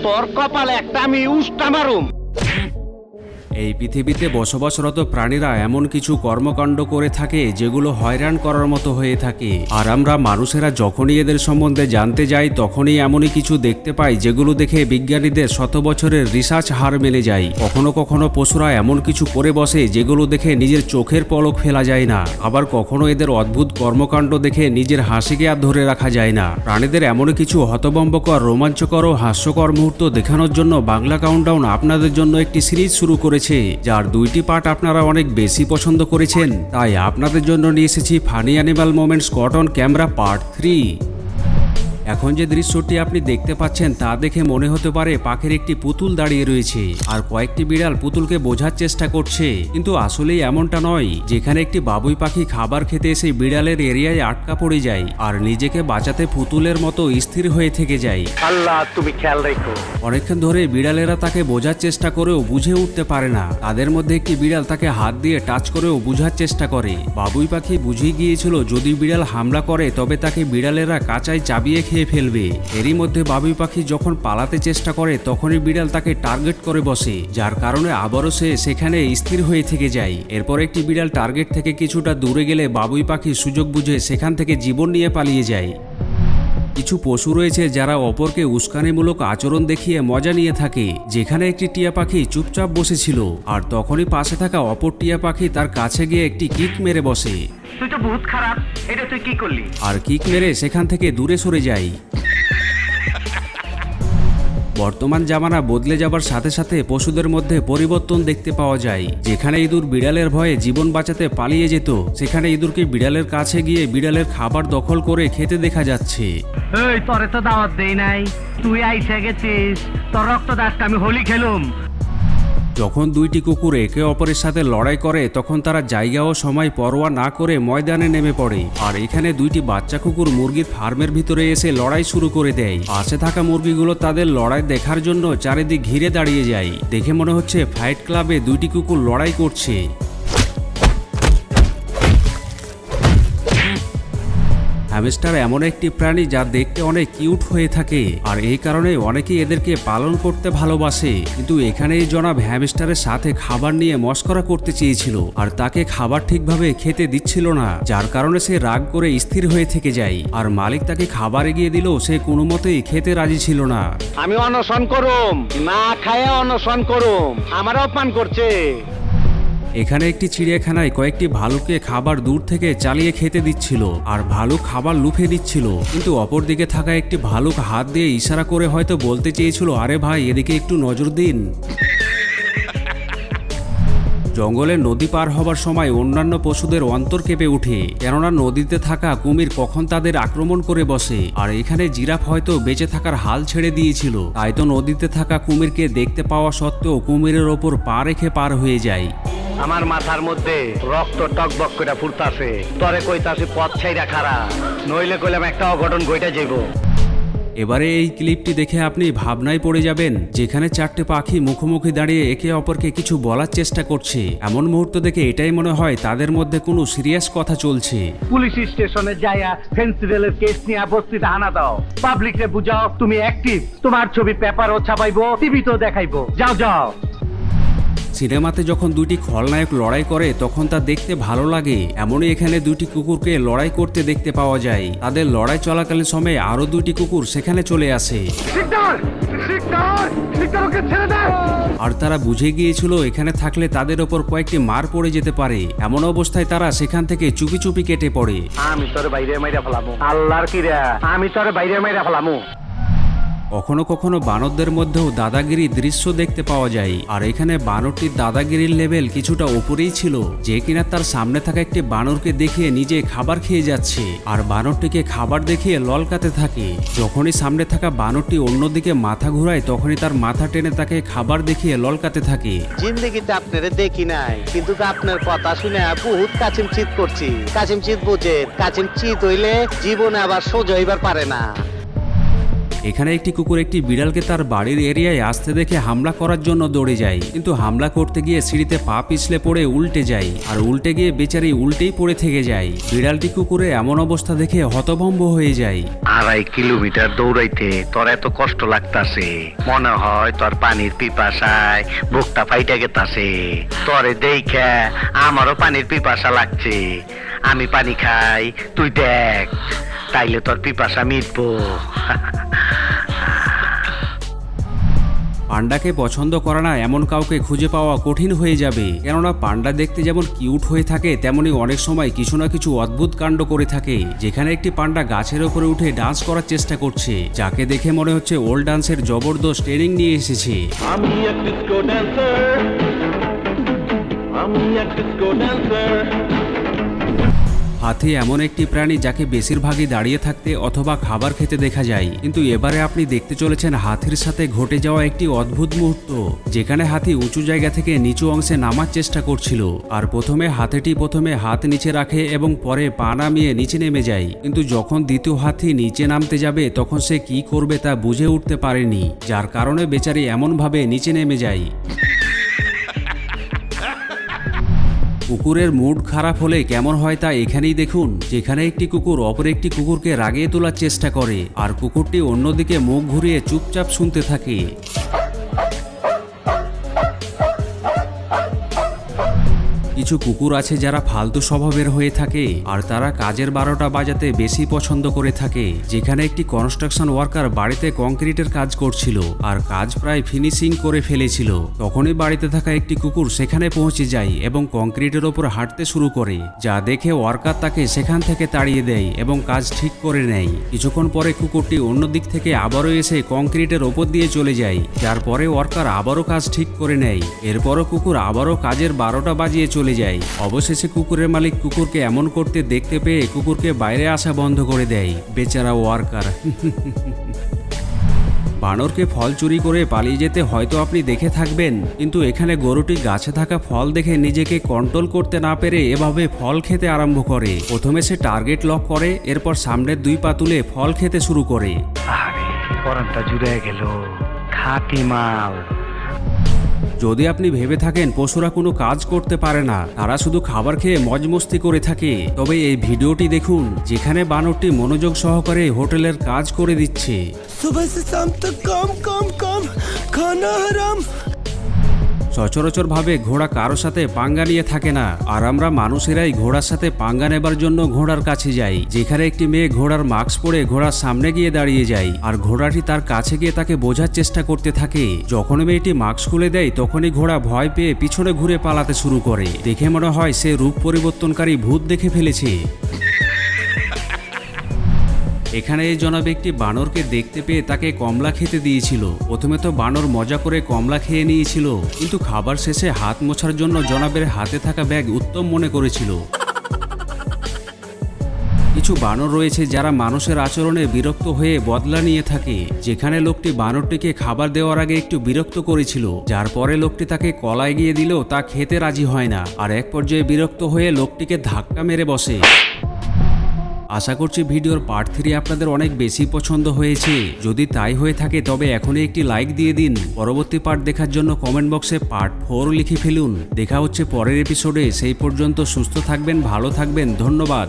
তোর কপালে একটা আমি উষ্টা মারুম। এই পৃথিবীতে বসবাসরত প্রাণীরা এমন কিছু কর্মকাণ্ড করে থাকে যেগুলো হয়রান করার মতো হয়ে থাকে, আর আমরা মানুষেরা যখনই এদের সম্বন্ধে জানতে যাই তখনই এমনই কিছু দেখতে পাই যেগুলো দেখে বিজ্ঞানীদের শত বছরের রিসার্চ হার মেনে যায়। কখনো কখনো পশুরা এমন কিছু করে বসে যেগুলো দেখে নিজের চোখের পলক ফেলা যায় না, আবার কখনো এদের অদ্ভুত কর্মকাণ্ড দেখে নিজের হাসিকে আর ধরে রাখা যায় না। প্রাণীদের এমন কিছু হতভম্বকর, রোমাঞ্চকর ও হাস্যকর মুহূর্ত দেখানোর জন্য বাংলা কাউন্টডাউন আপনাদের জন্য একটি সিরিজ শুরু করেছে, যার 2টি পার্ট আপনারা অনেক বেশি পছন্দ করেছেন। তাই আপনাদের জন্য নিয়ে এসেছি funny animal moments caught on camera part 3। এখন যে দৃশ্যটি আপনি দেখতে পাচ্ছেন তা দেখে মনে হতে পারে পাখির একটি পুতুল দাঁড়িয়ে রয়েছে আর কয়েকটি বিড়াল পুতুলকে বোঝার চেষ্টা করছে, কিন্তু আসলেই এমনটা নয়। যেখানে একটি বাবুই পাখি খাবার খেতে এসে বিড়ালের এরিয়ায় আটকা পড়ে যায় আর নিজেকে বাঁচাতে পুতুলের মতো স্থির হয়ে থেকে যায়। আল্লাহ তুমি খেয়াল রেখো। অনেকক্ষণ ধরে বিড়ালেরা তাকে বোঝার চেষ্টা করেও বুঝে উঠতে পারে না। তাদের মধ্যে একটি বিড়াল তাকে হাত দিয়ে টাচ করেও বুঝার চেষ্টা করে। বাবুই পাখি বুঝে গিয়েছিল যদি বিড়াল হামলা করে তবে তাকে বিড়ালেরা কাঁচায় চাবিয়ে খেয়ে ফেলবে। এরই মধ্যে বাবুই পাখি যখন পালাতে চেষ্টা করে তখনই বিড়াল তাকে টার্গেট করে বসে, যার কারণে আবারও সে সেখানে স্থির হয়ে থেকে যায়। এরপর একটি বিড়াল টার্গেট থেকে কিছুটা দূরে গেলে বাবুই পাখি সুযোগ বুঝে সেখান থেকে জীবন নিয়ে পালিয়ে যায়। কিছু পশু রয়েছে যারা অপরকে উস্কানিমূলক আচরণ দেখিয়ে মজা নিয়ে থাকে। যেখানে একটি টিয়া পাখি চুপচাপ বসেছিল আর তখনই পাশে থাকা অপর টিয়া পাখি তার কাছে গিয়ে একটি কিক মেরে বসে। তুই তো বহুত খারাপ, এটা তুই কি করলি? আর কিক মেরে সেখান থেকে দূরে সরে যায়। বর্তমান জামানা বদলে যাবার সাথে সাথে পশুদের মধ্যে পরিবর্তন দেখতে পাওয়া যায়। যেখানে ইঁদুর বিড়ালের ভয়ে জীবন বাঁচাতে পালিয়ে যেত, সেখানে ইঁদুরকে বিড়ালের কাছে গিয়ে বিড়ালের খাবার দখল করে খেতে দেখা যাচ্ছে। এই তোরে তো দাওয়াত দেই নাই, তুই আইসা গেছিস, তোর রক্ত দাসকে আমি হোলি খেলুম। যখন 2টি কুকুর একে অপরের সাথে লড়াই করে তখন তারা জায়গা ও সময় পরোয়া না করে ময়দানে নেমে পড়ে। আর এখানে 2টি বাচ্চা কুকুর মুরগির ফার্মের ভিতরে এসে লড়াই শুরু করে দেয়। পাশে থাকা মুরগিগুলো তাদের লড়াই দেখার জন্য চারিদিক ঘিরে দাঁড়িয়ে যায়। দেখে মনে হচ্ছে ফাইট ক্লাবে 2টি কুকুর লড়াই করছে। হ্যামস্টার এমন একটি প্রাণী যা দেখতে অনেক কিউট হয়ে থাকে, আর এই কারণে অনেকেই এদেরকে পালন করতে ভালোবাসে। কিন্তু এখানেই জনাব হ্যামস্টারের সাথে খাবার নিয়ে মস্করা করতে চেয়েছিল আর তাকে খাবার ঠিকভাবে খেতে দিচ্ছিল না, যার কারণে সে রাগ করে স্থির হয়ে থেকে যায়। আর মালিক তাকে খাবার এগিয়ে দিলেও সে কোনো মতেই খেতে রাজি ছিল না। আমি অনশন করুম, না খায় অনশন করুম, আমার অপমান করছে। এখানে একটি চিড়িয়াখানায় কয়েকটি ভালুককে খাবার দূর থেকে চালিয়ে খেতে দিচ্ছিল আর ভালুক খাবার লুফে দিচ্ছিল, কিন্তু অপরদিকে থাকা একটি ভালুক হাত দিয়ে ইশারা করে হয়তো বলতে চেয়েছিল, আরে ভাই এদিকে একটু নজর দিন। জঙ্গলে নদী পার হবার সময় অন্যান্য পশুদের অন্তর কেঁপে ওঠে, কেননা নদীতে থাকা কুমির কখন তাদের আক্রমণ করে বসে। আর এখানে জিরাফ হয়তো বেঁচে থাকার হাল ছেড়ে দিয়েছিল, তাই তো নদীতে থাকা কুমিরকে দেখতে পাওয়া সত্ত্বেও কুমিরের ওপর পা রেখে পার হয়ে যায়। আমার মাথার মধ্যে রক্ত টকবক করে ফুটতাছে, তরে কইতাছে পথ ছাইরা খারা, নইলে কইলাম একটা অঘটন ঘইটা যাইব। এবারে এই ক্লিপটি দেখে আপনি ভাবনায় পড়ে যাবেন, যেখানে 4টে পাখি মুখোমুখি দাঁড়িয়ে একে অপরকে কিছু বলার চেষ্টা করছে। এমন মুহূর্ত দেখে এটাই মনে হয় তাদের মধ্যে কোনো সিরিয়াস কথা চলছে। পুলিশ স্টেশনে যাইয়া ফেন্সিডেলের কেস নিয়ে বস্তিতে হানা দাও, পাবলিকরে বুঝাও তুমি অ্যাক্টিভ, তোমার ছবি পেপারও ছাপাইবো, টিভিতেও দেখাইবো, যাও যাও। সিনেমাতে যখন 2টি খলনায়ক লড়াই করে তখন তা দেখতে ভালো লাগে, এমনই এখানে 2টি কুকুরকে লড়াই করতে দেখতে পাওয়া যায়। তাদের লড়াই চলাকালীন সময়ে আরো 2টি কুকুর সেখানে চলে আসে আর তারা বুঝে গিয়েছিল এখানে থাকলে তাদের ওপর কয়েকটি মার পড়ে যেতে পারে। এমন অবস্থায় তারা সেখান থেকে চুপি চুপি কেটে পড়ে। আমি তোর বাইরে মাইরা ফেলামু, আল্লাহর কিরা আমি তোর বাইরে মাইরা ফেলামু। কখনো কখনো বানরদের মধ্যেও দাদাগিরি দৃশ্য দেখতে পাওয়া যায়, আর এখানে বানরটির দাদাগিরির লেভেল কিছুটা উপরেই ছিল, যে কিনা তার সামনে থাকা একটি বানরকে দেখিয়ে নিজে খাবার খেয়ে যাচ্ছে আর বানরটিকে খাবার দেখিয়ে ললকাতে থাকে। যখনই সামনে থাকা বানরটি অন্যদিকে মাথা ঘুরায় তখনই তার মাথা টেনে তাকে খাবার দেখিয়ে ললকাতে থাকে। জিন্দগিতে আপনারে দেখি নাই, কিন্তু আপনার কথা শুনে বহুত কাচিম চিত করছি। কাচিম চিত বুঝে, কাচিম চিত হইলে জীবনে আবার সোজা হইবার পারে না। এখানে একটি কুকুর একটি বিড়ালকে তার বাড়ির এরিয়ায় আসতে দেখে হামলা করার জন্য দৌড়ে যায়, কিন্তু হামলা করতে গিয়ে সিঁড়িতে পা পিছলে পড়ে উল্টে যায়, আর উল্টে গিয়ে বেচারি উল্টেই পড়ে থেকে যায়। বিড়ালটি কুকুরের এমন অবস্থা দেখে হতভম্ব হয়ে যায়। 2.5 কিলোমিটার দৌড়াইতে তোর এত কষ্ট লাগতাছে, মনে হয় তোর পানির পিপাসায় বুকটা ফাইটা গেতাছে। তোরে দেখে আমারও পানির পিপাসা লাগছে, আমি পানি খাই, তুই দেখ, তাইলে তোর পিপাসা মিটবো। পান্ডাকে পছন্দ করে না এমন কাউকে খুঁজে পাওয়া কঠিন হয়ে যাবে, কেননা পান্ডা দেখতে যেমন কিউট হয়ে থাকে তেমনি অনেক সময় কিছু না কিছু অদ্ভুত কাণ্ড করে থাকে। যেখানে একটি পান্ডা গাছের উপরে উঠে ডান্স করার চেষ্টা করছে, যাকে দেখে মনে হচ্ছে ওল্ড ডান্সের জবরদস্ত ট্রেনিং নিয়ে এসেছে। আমি এক ডিস্কো ড্যান্সার, আমি এক ডিস্কো ড্যান্সার। হাতি এমন একটি প্রাণী যাকে বেশিরভাগই দাঁড়িয়ে থাকতে অথবা খাবার খেতে দেখা যায়, কিন্তু এবারে আপনি দেখতে চলেছেন হাতির সাথে ঘটে যাওয়া একটি অদ্ভুত মুহূর্ত, যেখানে হাতি উঁচু জায়গা থেকে নিচু অংশে নামার চেষ্টা করছিল। আর হাতিটি প্রথমে হাত নিচে রাখে এবং পরে পা নামিয়ে নিচে নেমে যায়, কিন্তু যখন দ্বিতীয় হাতি নিচে নামতে যাবে তখন সে কি করবে তা বুঝে উঠতে পারেনি, যার কারণে বেচারি এমনভাবে নিচে নেমে যায়। কুকুরের মুড খারাপ হলে কেমন হয় তা এখানেই দেখুন, যেখানে একটি কুকুর অপর একটি কুকুরকে রাগিয়ে তোলার চেষ্টা করে, আর কুকুরটি অন্যদিকে মুখ ঘুরিয়ে চুপচাপ শুনতে থাকে। কিছু কুকুর আছে যারা ফালতু স্বভাবের হয়ে থাকে, আর তারা কাজের 12টা বাজাতে বেশি পছন্দ করে থাকে। যেখানে একটি কনস্ট্রাকশন ওয়ার্কার বাড়িতে কংক্রিটের কাজ করছিল, আর কাজ প্রায় ফিনিশিং করে ফেলেছিল, তখনই বাড়িতে থাকা একটি কুকুর সেখানে পৌঁছে যায় এবং কংক্রিটের ওপর হাঁটতে শুরু করে, যা দেখে ওয়ার্কার তাকে সেখান থেকে তাড়িয়ে দেয় এবং কাজ ঠিক করে নেয়। কিছুক্ষণ পরে কুকুরটি অন্য দিক থেকে আবারও এসে কংক্রিটের ওপর দিয়ে চলে যায়, যার পরে ওয়ার্কার আবারও কাজ ঠিক করে নেয়। এরপরও কুকুর আবারও কাজের 12টা বাজিয়ে চলে যায়। অবশেষে কুকুরের মালিক কুকুরকে এমন করতে দেখতে পেয়ে কুকুরকে বাইরে আসা বন্ধ করে দেয়। বেচারা ওয়ার্কার। বানরকে ফল চুরি করে পালিয়ে যেতে হয়তো আপনি দেখে থাকবেন, কিন্তু এখানে গরুটি গাছে থাকা ফল দেখে নিজেকে কন্ট্রোল করতে না পেরে এভাবে ফল খেতে আরম্ভ করে। প্রথমে সে টার্গেট লক করে, এরপর সামনের 2 পা তুলে ফল খেতে শুরু করে। আরে পরানটা জুড়ে গেল, খাঁটি মাল। যদি আপনি ভেবে থাকেন পশুরা কোনো কাজ করতে পারে না, তারা শুধু খাবার খেয়ে মজমস্তি করে থাকে, তবে এই ভিডিওটি দেখুন, যেখানে বানরটি মনোযোগ সহকারে হোটেলের কাজ করে দিচ্ছে। सुबह से शाम तक काम काम काम, खाना हराम। সচরাচরভাবে ঘোড়া কারো সাথে পাঙ্গা নিয়ে থাকে না, আর আমরা মানুষেরাই ঘোড়ার সাথে পাঙ্গা নেবার জন্য ঘোড়ার কাছে যাই। যেখানে একটি মেয়ে ঘোড়ার মাস্ক পরে ঘোড়ার সামনে গিয়ে দাঁড়িয়ে যায়, আর ঘোড়াটি তার কাছে গিয়ে তাকে বোঝার চেষ্টা করতে থাকে। যখন মেয়েটি মাস্ক খুলে দেয় তখনই ঘোড়া ভয় পেয়ে পিছনে ঘুরে পালাতে শুরু করে। দেখে মনে হয় সে রূপ পরিবর্তনকারী ভূত দেখে ফেলেছে। এখানে এই জনাব একটি বানরকে দেখতে পেয়ে তাকে কমলা খেতে দিয়েছিল। প্রথমে তো বানর মজা করে কমলা খেয়ে নিয়েছিল, কিন্তু খাবার শেষে হাত মোছার জন্য জনাবের হাতে থাকা ব্যাগ উত্তম মনে করেছিল। কিছু বানর রয়েছে যারা মানুষের আচরণে বিরক্ত হয়ে বদলা নিয়ে থাকে। যেখানে লোকটি বানরটিকে খাবার দেওয়ার আগে একটু বিরক্ত করেছিল, যার পরে লোকটি তাকে কলা এগিয়ে দিলেও তা খেতে রাজি হয় না, আর এক পর্যায়ে বিরক্ত হয়ে লোকটিকে ধাক্কা মেরে বসে। আশা করছি ভিডিওর পার্ট 3 আপনাদের অনেক বেশি পছন্দ হয়েছে। যদি তাই হয়ে থাকে তবে এখনই একটি লাইক দিয়ে দিন। পরবর্তী পার্ট দেখার জন্য কমেন্ট বক্সে পার্ট 4 লিখে ফেলুন। দেখা হচ্ছে পরের এপিসোডে। সেই পর্যন্ত সুস্থ থাকবেন, ভালো থাকবেন, ধন্যবাদ।